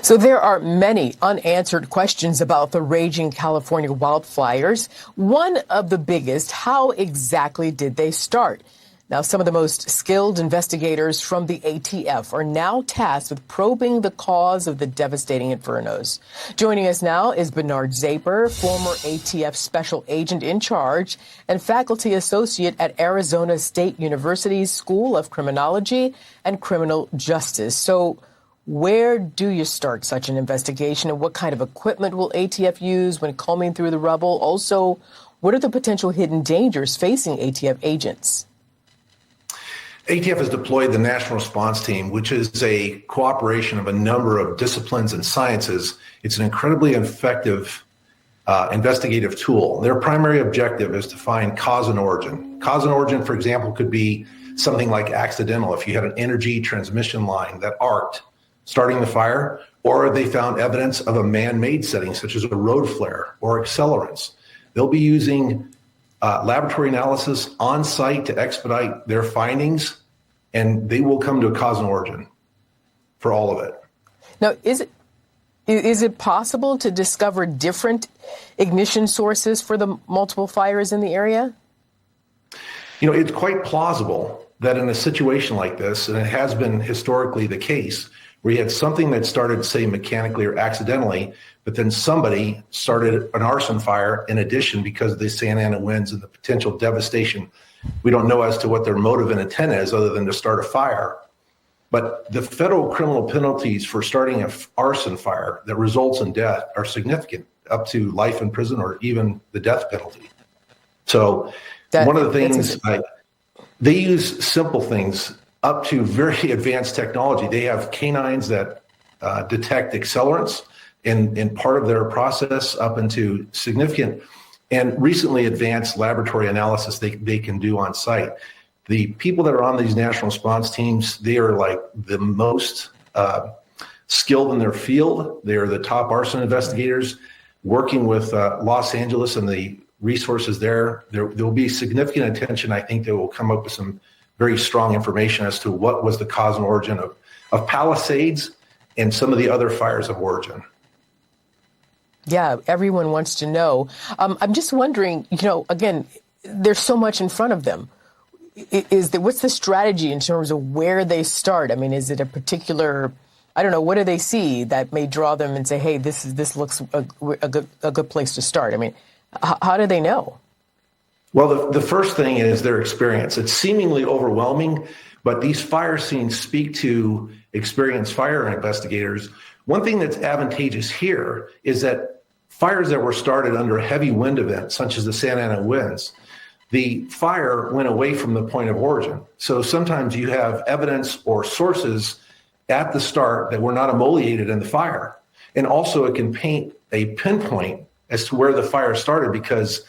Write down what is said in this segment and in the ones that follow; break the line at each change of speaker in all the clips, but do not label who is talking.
So there are many unanswered questions about the raging California wildfires. One of the biggest, how exactly did they start? Now, some of the most skilled investigators from the ATF are now tasked with probing the cause of the devastating infernos. Joining us now is Bernard Zapor, former ATF special agent in charge and faculty associate at Arizona State University's School of Criminology and Criminal Justice. So where do you start such an investigation, and what kind of equipment will ATF use when combing through the rubble? Also, what are the potential hidden dangers facing ATF agents?
ATF has deployed the National Response Team, which is a cooperation of a number of disciplines and sciences. It's an incredibly effective investigative tool. Their primary objective is to find cause and origin. Cause and origin, for example, could be something like accidental. If you had an energy transmission line that arced, starting the fire, or they found evidence of a man-made setting, such as a road flare or accelerants. They'll be using laboratory analysis on site to expedite their findings, and they will come to a cause and origin for all of it.
Now, is it possible to discover different ignition sources for the multiple fires in the area?
You know, it's quite plausible that in a situation like this, and it has been historically the case, where you had something that started, say, mechanically or accidentally, but then somebody started an arson fire in addition because of the Santa Ana winds and the potential devastation. We don't know as to what their motive and intent is other than to start a fire. But the federal criminal penalties for starting an arson fire that results in death are significant, up to life in prison or even the death penalty. So one of the things, they use simple things up to very advanced technology. They have canines that detect accelerants in part of their process, up into significant and recently advanced laboratory analysis they can do on site. The people that are on these national response teams, they are like the most skilled in their field. They are the top arson investigators working with Los Angeles and the resources there. There will be significant attention. I think they will come up with some very strong information as to what was the cause and origin of Palisades and some of the other fires of origin.
Yeah, everyone wants to know. I'm just wondering, again, there's so much in front of them. What's the strategy in terms of where they start? I mean, is it a particular, I don't know, what do they see that may draw them and say, hey, this looks a good place to start? I mean, how do they know?
Well, the first thing is their experience. It's seemingly overwhelming, but these fire scenes speak to experienced fire investigators. One thing that's advantageous here is that fires that were started under heavy wind events, such as the Santa Ana winds, the fire went away from the point of origin. So sometimes you have evidence or sources at the start that were not emoliated in the fire. And also it can paint a pinpoint as to where the fire started because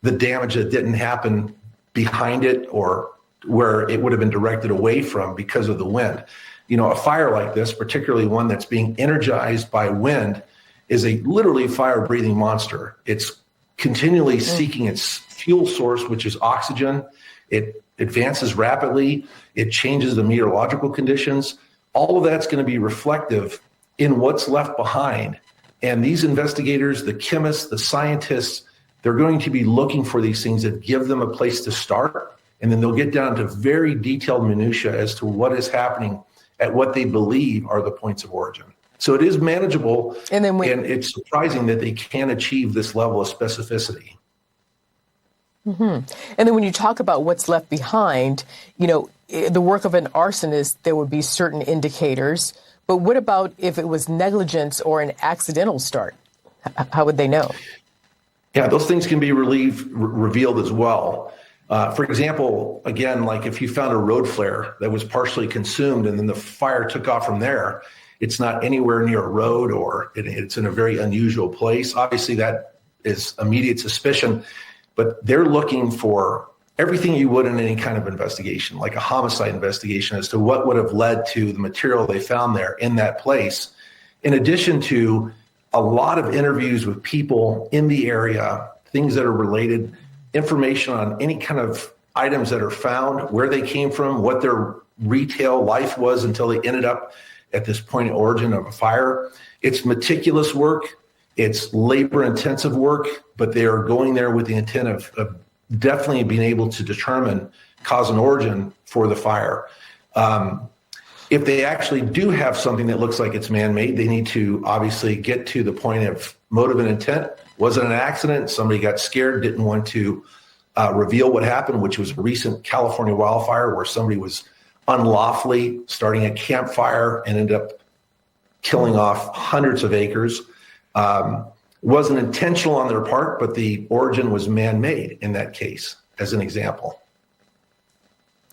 the damage that didn't happen behind it or where it would have been directed away from because of the wind. You know, a fire like this, particularly one that's being energized by wind, is a literally fire-breathing monster. It's continually seeking its fuel source, which is oxygen. It advances rapidly. It changes the meteorological conditions. All of that's going to be reflective in what's left behind. And these investigators, the chemists, the scientists, they're going to be looking for these things that give them a place to start. And then they'll get down to very detailed minutia as to what is happening at what they believe are the points of origin. So it is manageable, and it's surprising that they can achieve this level of specificity.
Mm-hmm. And then when you talk about what's left behind, the work of an arsonist, there would be certain indicators. But what about if it was negligence or an accidental start? How would they know?
Yeah, those things can be revealed as well. For example, again, like if you found a road flare that was partially consumed and then the fire took off from there, it's not anywhere near a road or it's in a very unusual place. Obviously, that is immediate suspicion, but they're looking for everything you would in any kind of investigation, like a homicide investigation, as to what would have led to the material they found there in that place, in addition to a lot of interviews with people in the area, things that are related, information on any kind of items that are found, where they came from, what their retail life was until they ended up at this point of origin of a fire. It's meticulous work. It's labor-intensive work, but they are going there with the intent of definitely being able to determine cause and origin for the fire. If they actually do have something that looks like it's man-made, they need to obviously get to the point of motive and intent. Was it an accident? Somebody got scared, didn't want to reveal what happened, which was a recent California wildfire where somebody was unlawfully starting a campfire and ended up killing off hundreds of acres. Wasn't intentional on their part, but the origin was man-made in that case, as an example.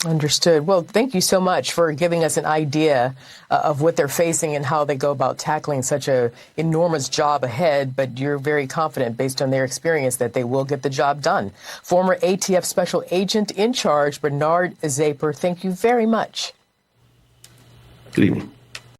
Understood. Well, thank you so much for giving us an idea of what they're facing and how they go about tackling such a enormous job ahead. But you're very confident, based on their experience, that they will get the job done. Former ATF Special Agent in Charge, Bernard Zapor, thank you very much.
Good evening.